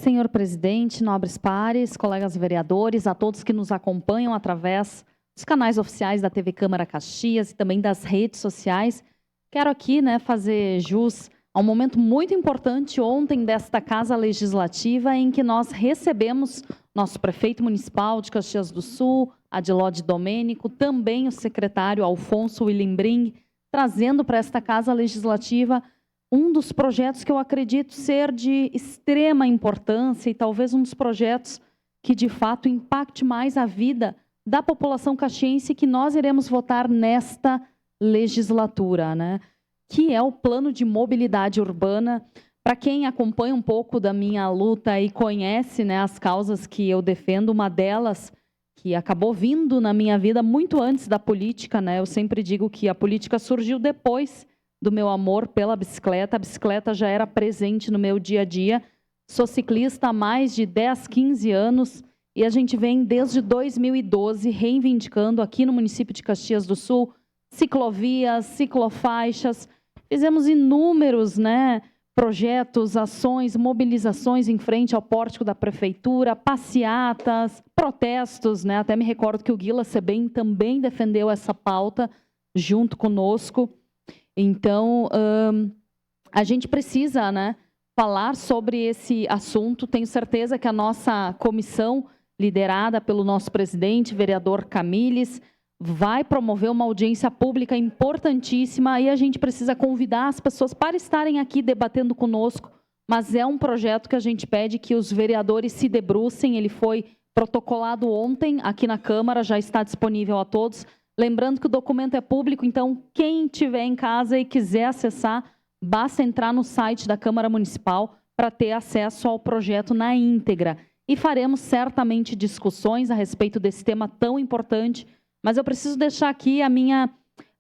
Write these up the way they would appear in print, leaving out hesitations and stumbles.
Senhor presidente, nobres pares, colegas vereadores, a todos que nos acompanham através dos canais oficiais da TV Câmara Caxias e também das redes sociais, quero aqui fazer jus a um momento muito importante ontem desta Casa Legislativa em que nós recebemos nosso prefeito municipal de Caxias do Sul, Adilode Domênico, também o secretário Alfonso Willimbring, trazendo para esta Casa Legislativa um dos projetos que eu acredito ser de extrema importância e talvez um dos projetos que, de fato, impacte mais a vida da população caxiense que nós iremos votar nesta legislatura, que é o Plano de Mobilidade Urbana. Para quem acompanha um pouco da minha luta e conhece as causas que eu defendo, uma delas que acabou vindo na minha vida muito antes da política, eu sempre digo que a política surgiu depois do meu amor pela bicicleta. A bicicleta já era presente no meu dia a dia. Sou ciclista há mais de 10, 15 anos e a gente vem desde 2012 reivindicando aqui no município de Caxias do Sul ciclovias, ciclofaixas. Fizemos inúmeros projetos, ações, mobilizações em frente ao pórtico da prefeitura, passeatas, protestos. Até me recordo que o Guila Sebem também defendeu essa pauta junto conosco. Então, a gente precisa falar sobre esse assunto. Tenho certeza que a nossa comissão, liderada pelo nosso presidente, vereador Camilles, vai promover uma audiência pública importantíssima e a gente precisa convidar as pessoas para estarem aqui debatendo conosco, mas é um projeto que a gente pede que os vereadores se debrucem. Ele foi protocolado ontem aqui na Câmara, já está disponível a todos. Lembrando que o documento é público, então quem estiver em casa e quiser acessar, basta entrar no site da Câmara Municipal para ter acesso ao projeto na íntegra. E faremos certamente discussões a respeito desse tema tão importante, mas eu preciso deixar aqui a minha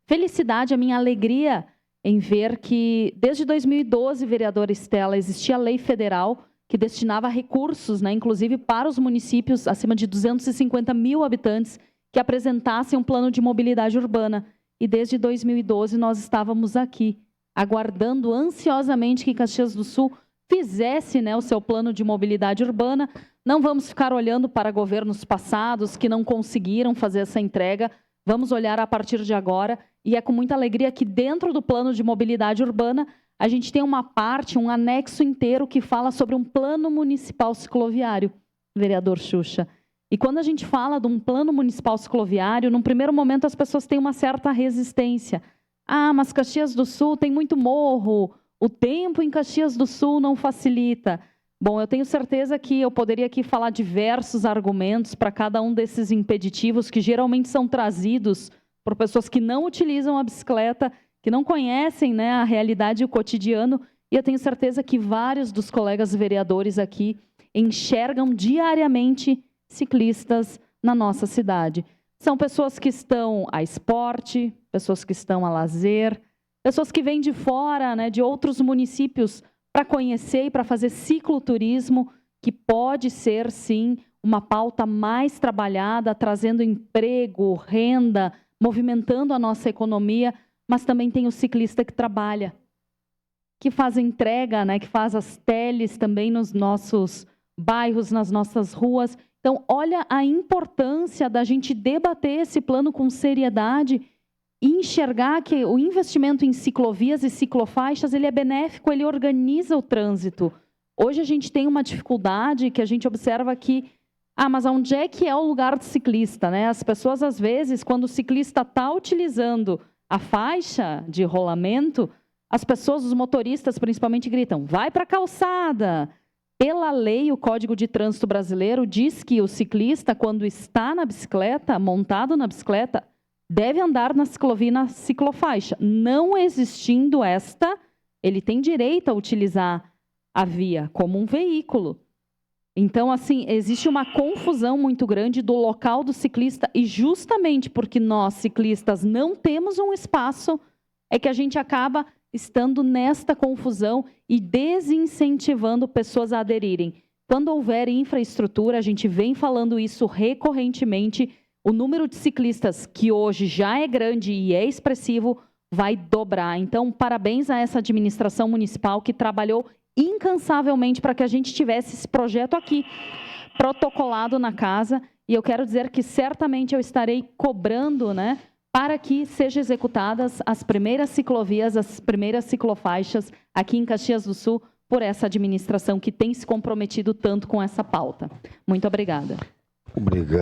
felicidade, a minha alegria em ver que desde 2012, vereadora Estela, existia a lei federal que destinava recursos, inclusive para os municípios acima de 250 mil habitantes, que apresentassem um plano de mobilidade urbana. E desde 2012 nós estávamos aqui, aguardando ansiosamente que Caxias do Sul fizesse o seu plano de mobilidade urbana. Não vamos ficar olhando para governos passados que não conseguiram fazer essa entrega. Vamos olhar a partir de agora. E é com muita alegria que dentro do plano de mobilidade urbana a gente tem uma parte, um anexo inteiro que fala sobre um plano municipal cicloviário, vereador Xuxa. E quando a gente fala de um plano municipal cicloviário, num primeiro momento as pessoas têm uma certa resistência. Ah, mas Caxias do Sul tem muito morro, o tempo em Caxias do Sul não facilita. Bom, eu tenho certeza que eu poderia aqui falar diversos argumentos para cada um desses impeditivos que geralmente são trazidos por pessoas que não utilizam a bicicleta, que não conhecem a realidade e o cotidiano. E eu tenho certeza que vários dos colegas vereadores aqui enxergam diariamente ciclistas na nossa cidade. São pessoas que estão a esporte, pessoas que estão a lazer, pessoas que vêm de fora, de outros municípios para conhecer e para fazer cicloturismo, que pode ser, sim, uma pauta mais trabalhada, trazendo emprego, renda, movimentando a nossa economia, mas também tem o ciclista que trabalha, que faz entrega, que faz as teles também nos nossos bairros, nas nossas ruas. Então, olha a importância da gente debater esse plano com seriedade e enxergar que o investimento em ciclovias e ciclofaixas ele é benéfico, ele organiza o trânsito. Hoje a gente tem uma dificuldade que a gente observa que, mas onde é que é o lugar do ciclista? As pessoas, às vezes, quando o ciclista está utilizando a faixa de rolamento, as pessoas, os motoristas principalmente, gritam, vai para a calçada. Pela lei, o Código de Trânsito Brasileiro diz que o ciclista, quando está na bicicleta, montado na bicicleta, deve andar na ciclovia e na ciclofaixa. Não existindo esta, ele tem direito a utilizar a via como um veículo. Então, assim, existe uma confusão muito grande do local do ciclista e justamente porque nós, ciclistas, não temos um espaço, é que a gente acaba estando nesta confusão e desincentivando pessoas a aderirem. Quando houver infraestrutura, a gente vem falando isso recorrentemente, o número de ciclistas, que hoje já é grande e é expressivo, vai dobrar. Então, parabéns a essa administração municipal que trabalhou incansavelmente para que a gente tivesse esse projeto aqui, protocolado na casa, e eu quero dizer que certamente eu estarei cobrando, né, para que sejam executadas as primeiras ciclovias, as primeiras ciclofaixas aqui em Caxias do Sul, por essa administração que tem se comprometido tanto com essa pauta. Muito obrigada. Obrigado.